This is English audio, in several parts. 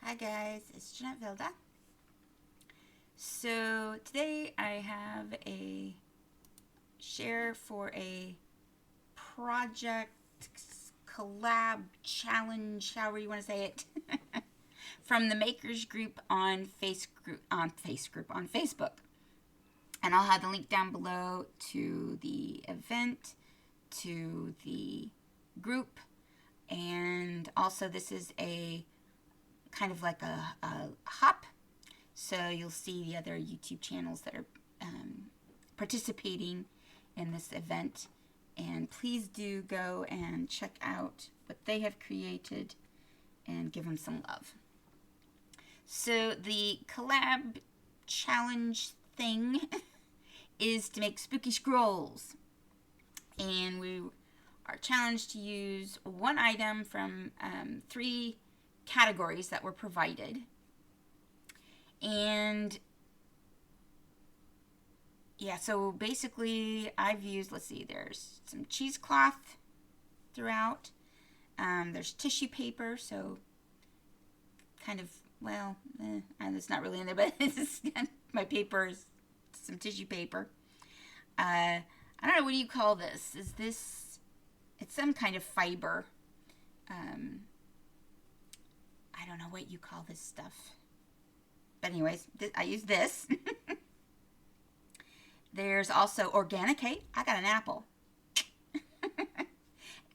Hi guys, it's Jeanette Vilda. So today I have a share for a project collab challenge, however you want to say it, from the makers group on Facebook. And I'll have the link down below to the event, to the group, and also this is a kind of like a hop, so you'll see the other YouTube channels that are participating in this event, and please do go and check out what they have created and give them some love. So the collab challenge thing is to make spooky scrolls, and we are challenged to use one item from 3 categories that were provided. And yeah, so basically I've used, let's see, there's some cheesecloth throughout, there's tissue paper, so kind of, well, it's not really in there, but it's my paper is some tissue paper. I don't know, what do you call this? Is this, it's some kind of fiber. I don't know what you call this stuff. But anyways, I use this. There's also organic. Hey, I got an apple.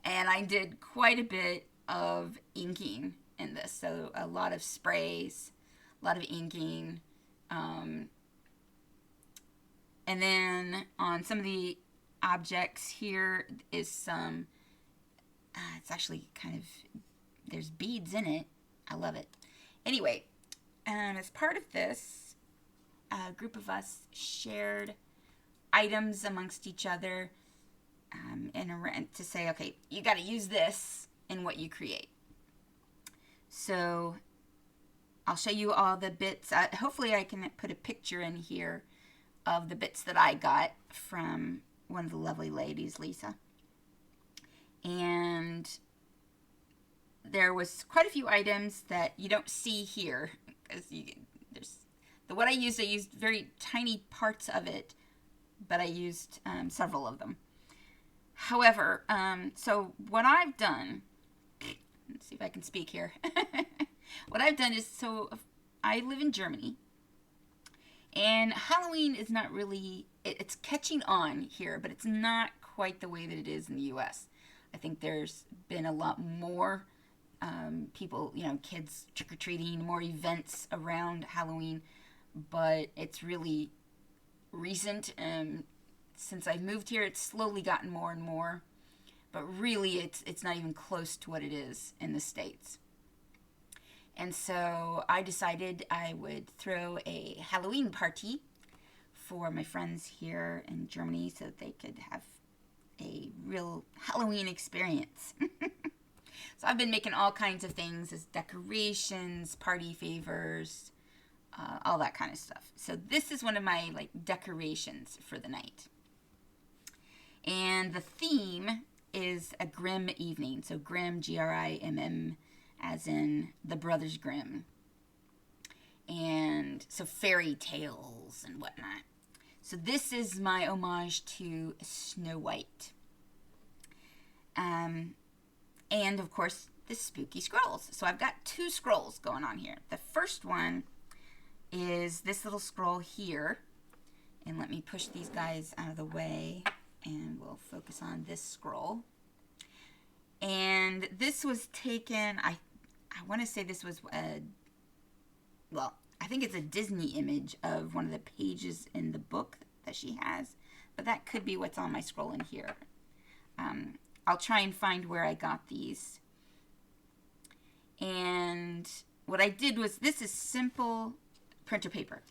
And I did quite a bit of inking in this. So a lot of sprays, a lot of inking. And then on some of the objects here is some, it's actually kind of, there's beads in it. I love it. Anyway, as part of this, a group of us shared items amongst each other to say, okay, you got to use this in what you create. So I'll show you all the bits. Hopefully I can put a picture in here of the bits that I got from one of the lovely ladies, Lisa. And there was quite a few items that you don't see here, because what I used very tiny parts of it, but I used several of them. However, so what I've done, let's see if I can speak here. What I've done is, so I live in Germany, and Halloween is not really, it's catching on here, but it's not quite the way that it is in the US. I think there's been a lot more people, kids trick-or-treating, more events around Halloween, but it's really recent. Since I've moved here, it's slowly gotten more and more, but really it's not even close to what it is in the States. And so I decided I would throw a Halloween party for my friends here in Germany so that they could have a real Halloween experience. So I've been making all kinds of things as decorations, party favors, all that kind of stuff. So this is one of my decorations for the night. And the theme is a Grimm Evening. So Grimm, Grimm, as in the Brothers Grimm. And so fairy tales and whatnot. So this is my homage to Snow White. And of course, the spooky scrolls. So I've got 2 scrolls going on here. The first one is this little scroll here. And let me push these guys out of the way, and we'll focus on this scroll. And this was taken, I want to say this was, I think it's a Disney image of one of the pages in the book that she has. But that could be what's on my scroll in here. I'll try and find where I got these. And what I did was, this is simple printer paper.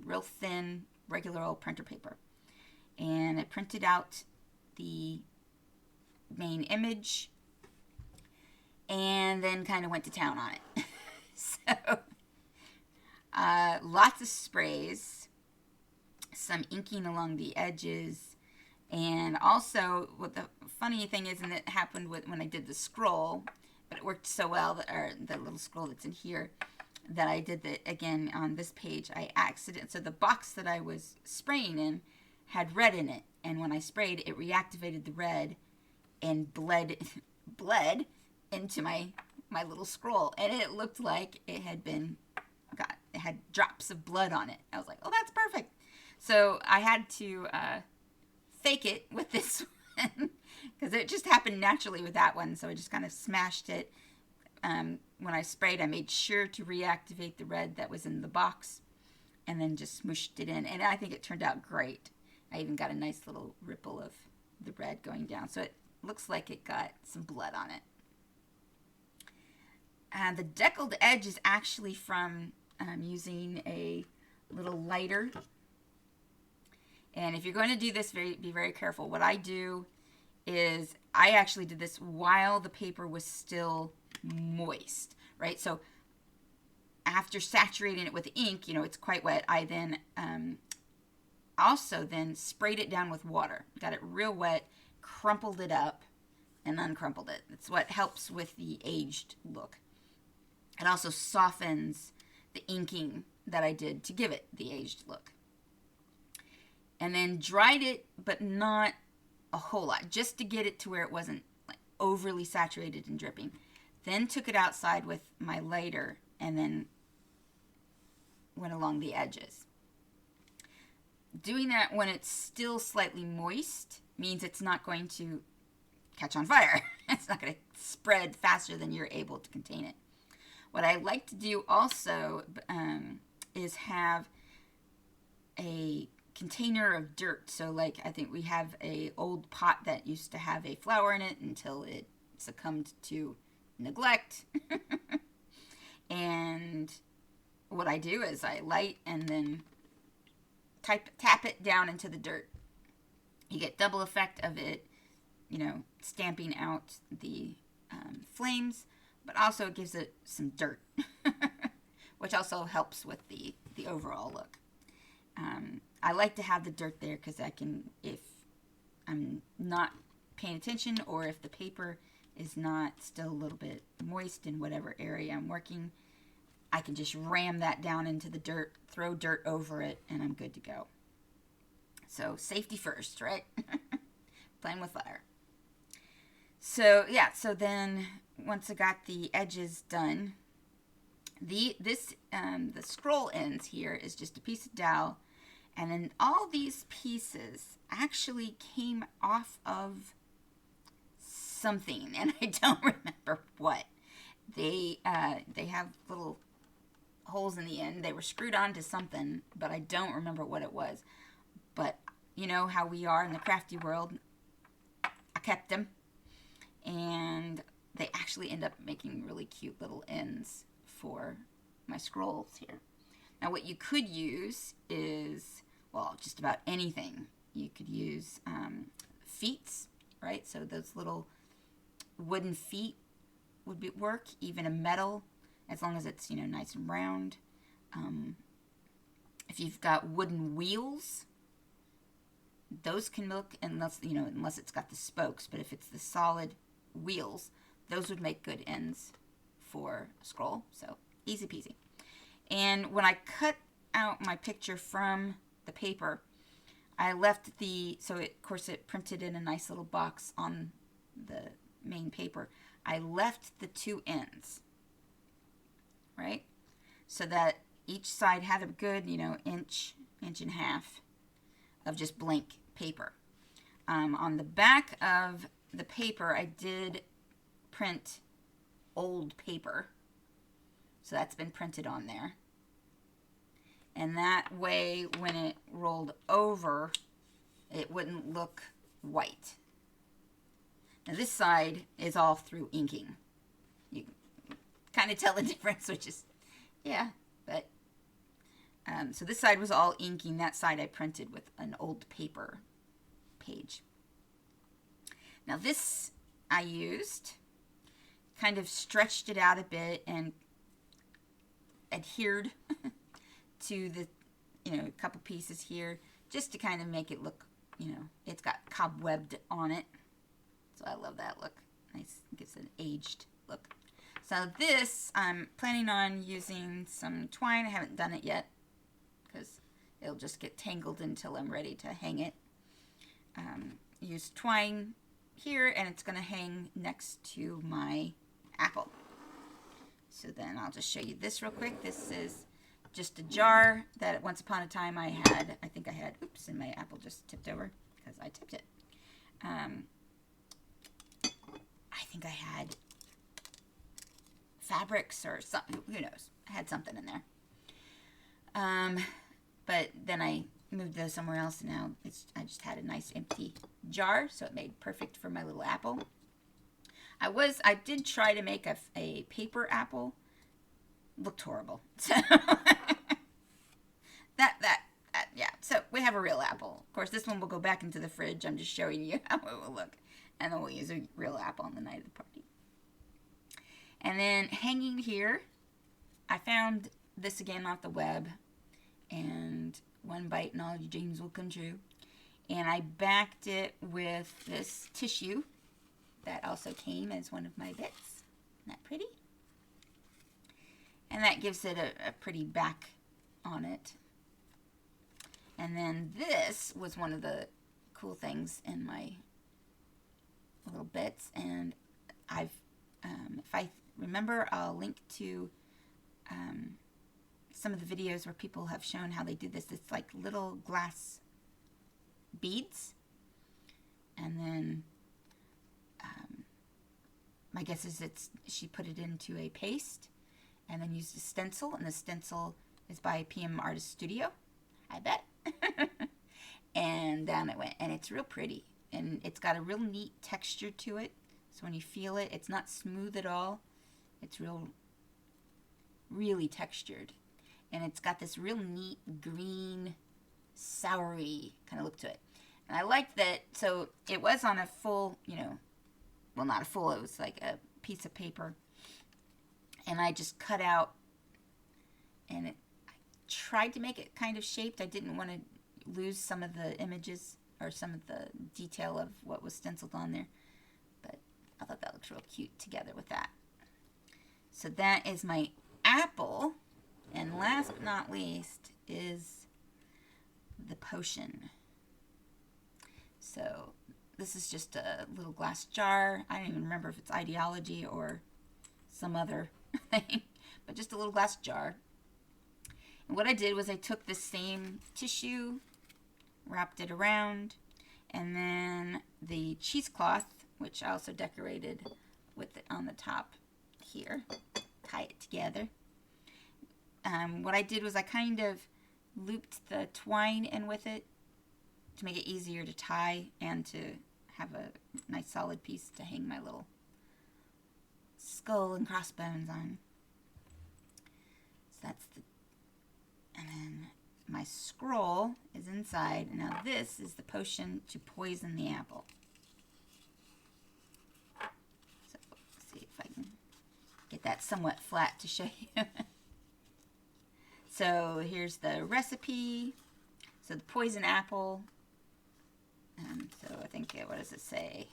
Real thin, regular old printer paper. And I printed out the main image and then kind of went to town on it. So, lots of sprays, some inking along the edges, and also what the funny thing is, and it happened when I did the scroll, but it worked so well that the little scroll that's in here that I did that again on this page. So the box that I was spraying in had red in it, and when I sprayed, it reactivated the red and bled into my little scroll, and it looked like it had drops of blood on it. I was like, oh, that's perfect. So I had to fake it with this one because it just happened naturally with that one. So I just kind of smashed it. When I sprayed, I made sure to reactivate the red that was in the box and then just smooshed it in. And I think it turned out great. I even got a nice little ripple of the red going down. So it looks like it got some blood on it. The deckled edge is actually from using a little lighter. And if you're going to do this, be very careful. What I do is I actually did this while the paper was still moist, right? So after saturating it with ink, it's quite wet, I then also then sprayed it down with water. Got it real wet, crumpled it up, and uncrumpled it. It's what helps with the aged look. It also softens the inking that I did to give it the aged look. And then dried it, but not a whole lot, just to get it to where it wasn't like overly saturated and dripping. Then took it outside with my lighter and then went along the edges. Doing that when it's still slightly moist means it's not going to catch on fire. It's not going to spread faster than you're able to contain it. What I like to do also is have a container of dirt. So like I think we have a old pot that used to have a flower in it until it succumbed to neglect. And what I do is I light and then tap it down into the dirt. You get double effect of it, stamping out the flames, but also it gives it some dirt, which also helps with the overall look. I like to have the dirt there because I can, if I'm not paying attention or if the paper is not still a little bit moist in whatever area I'm working, I can just ram that down into the dirt, throw dirt over it, and I'm good to go. So safety first, right? Playing with fire. So yeah, so then once I got the edges done, the scroll ends here is just a piece of dowel, and then all these pieces actually came off of something, and I don't remember what. They have little holes in the end. They were screwed onto something, but I don't remember what it was. But you know how we are in the crafty world. I kept them, and they actually end up making really cute little ends for my scrolls here. Now what you could use is, well, just about anything. You could use feet, right? So those little wooden feet would work, even a metal, as long as it's, nice and round. If you've got wooden wheels, those can look, unless it's got the spokes, but if it's the solid wheels, those would make good ends for a scroll. So easy peasy. And when I cut out my picture from the paper, I left of course it printed in a nice little box on the main paper. I left the two ends, right? So that each side had a good, inch and a half of just blank paper. On the back of the paper, I did print old paper. So that's been printed on there. And that way, when it rolled over, it wouldn't look white. Now this side is all through inking. You kind of tell the difference, which is, yeah, but, so this side was all inking. That side I printed with an old paper page. Now this I used, kind of stretched it out a bit and adhered to the, a couple pieces here, just to kind of make it look, it's got cobwebbed on it. So I love that look. Nice, gives an aged look. So this, I'm planning on using some twine. I haven't done it yet because it'll just get tangled until I'm ready to hang it. Use twine here, and it's going to hang next to my apple. So then I'll just show you this real quick. This is just a jar that once upon a time I think I had, oops, and my apple just tipped over because I tipped it. I think I had fabrics or something, who knows. I had something in there. But then I moved those somewhere else, and now I just had a nice empty jar, so it made perfect for my little apple. I did try to make a paper apple. Looked horrible. So yeah. So we have a real apple. Of course, this one will go back into the fridge. I'm just showing you how it will look, and then we'll use a real apple on the night of the party. And then hanging here, I found this again off the web, and one bite and all your dreams will come true. And I backed it with this tissue that also came as one of my bits. Isn't that pretty? And that gives it a pretty back on it. And then this was one of the cool things in my little bits. And if I remember, I'll link to some of the videos where people have shown how they do this. It's like little glass beads. And then my guess is she put it into a paste and then used a stencil, and the stencil is by PM Artist Studio, I bet. And down it went, and it's real pretty, and it's got a real neat texture to it. So when you feel it, it's not smooth at all. It's really textured, and it's got this real neat green, soury kind of look to it. And I like that. So it was on a full, well, not a full, it was like a piece of paper. And I just cut out, and I tried to make it kind of shaped. I didn't want to lose some of the images or some of the detail of what was stenciled on there. But I thought that looked real cute together with that. So that is my apple. And last but not least is the potion. So this is just a little glass jar. I don't even remember if it's ideology or some other thing, but just a little glass jar. And what I did was I took the same tissue, wrapped it around, and then the cheesecloth, which I also decorated with it on the top here, tie it together. What I did was I kind of looped the twine in with it to make it easier to tie and to have a nice solid piece to hang my little skull and crossbones on. So that's and then my scroll is inside. Now this is the potion to poison the apple. So let's see if I can get that somewhat flat to show you. So here's the recipe. So the poison apple. So I think, what does it say?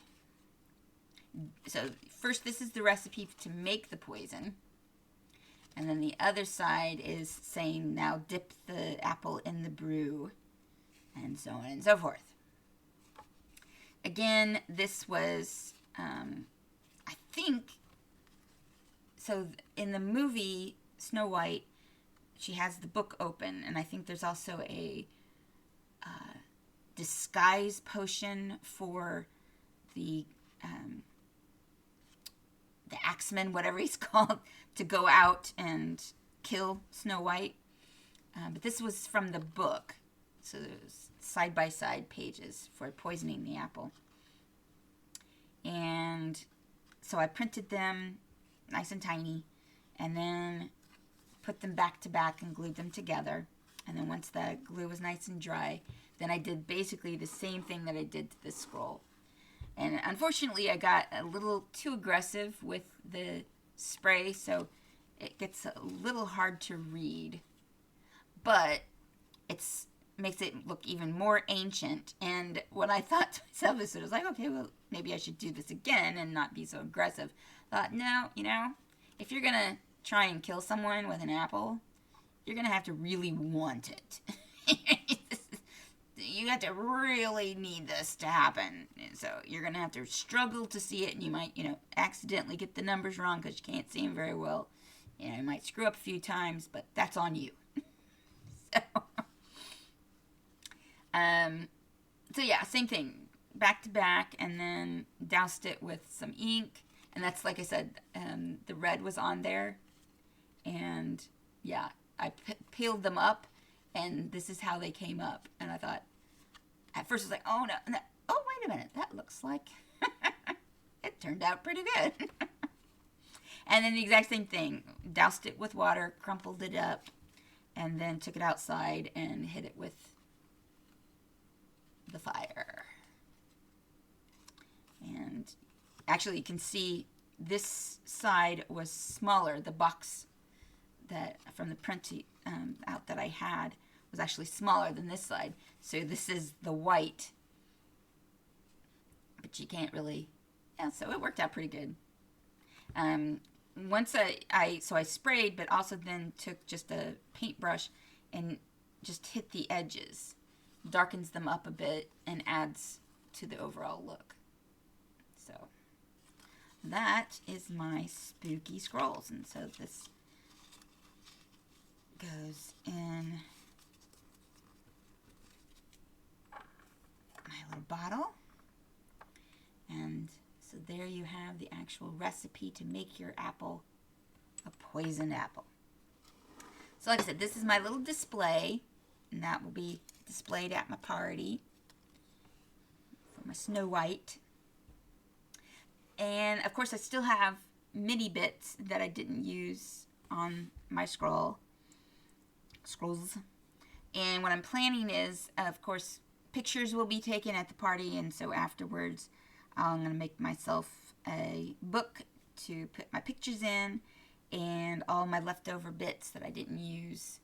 So first, this is the recipe to make the poison. And then the other side is saying, now dip the apple in the brew, and so on and so forth. Again, this was, I think, so in the movie Snow White, she has the book open, and I think there's also a disguise potion for the Axeman, whatever he's called, to go out and kill Snow White. But this was from the book, so there's side-by-side pages for poisoning the apple. And so I printed them nice and tiny, and then put them back to back and glued them together. And then once the glue was nice and dry, then I did basically the same thing that I did to the scroll. And unfortunately, I got a little too aggressive with the spray, so it gets a little hard to read. But it makes it look even more ancient. And what I thought to myself is, I was like, okay, well, maybe I should do this again and not be so aggressive. Thought, no, you know, if you're gonna try and kill someone with an apple, you're gonna have to really want it. You have to really need this to happen. So you're gonna have to struggle to see it, and you might, you know, accidentally get the numbers wrong because you can't see them very well. You know, you might screw up a few times, but that's on you. So, so yeah, same thing, back to back, and then doused it with some ink, and that's, like I said, the red was on there, and yeah, I peeled them up, and this is how they came up, and I thought, at first I was like, oh no, oh wait a minute, that looks like, it turned out pretty good. And then the exact same thing, doused it with water, crumpled it up, and then took it outside and hit it with the fire. And actually you can see this side was smaller. The box that from the print out that I had was actually smaller than this side. So this is the white, but you can't really, yeah, so it worked out pretty good. Once I sprayed, but also then took just a paintbrush and just hit the edges, darkens them up a bit, and adds to the overall look. So that is my spooky scrolls, and so this goes in my little bottle, and so there you have the actual recipe to make your apple a poisoned apple. So like I said, this is my little display, and that will be displayed at my party for my Snow White. And of course I still have mini bits that I didn't use on my scrolls. And what I'm planning is, of course, pictures will be taken at the party, and so afterwards I'm going to make myself a book to put my pictures in, and all my leftover bits that I didn't use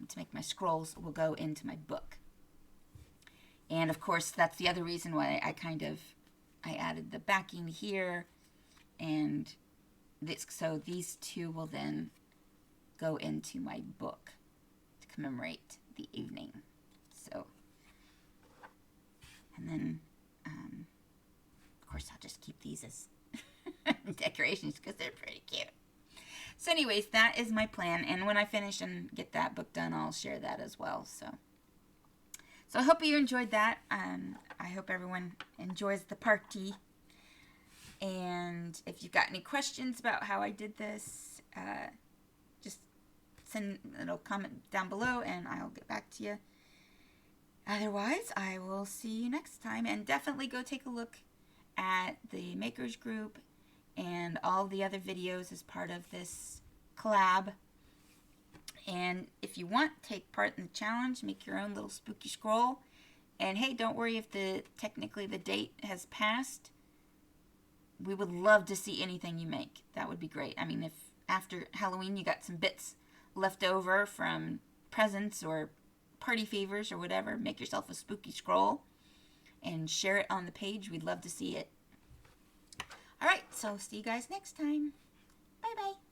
to make my scrolls will go into my book. And of course, that's the other reason why I added the backing here, and this, so these two will then go into my book to commemorate the evening. So, and then of course I'll just keep these as decorations because they're pretty cute. So anyways, that is my plan, and when I finish and get that book done, I'll share that as well. So I hope you enjoyed that. I hope everyone enjoys the party. And if you've got any questions about how I did this, just send a little comment down below, and I'll get back to you. Otherwise, I will see you next time, and definitely go take a look at the Makers Group and all the other videos as part of this collab. And if you want, take part in the challenge, make your own little spooky scroll. And hey, don't worry if technically the date has passed. We would love to see anything you make. That would be great. I mean, if after Halloween you got some bits left over from presents or party favors or whatever, make yourself a spooky scroll and share it on the page. We'd love to see it. All right, so see you guys next time. Bye-bye.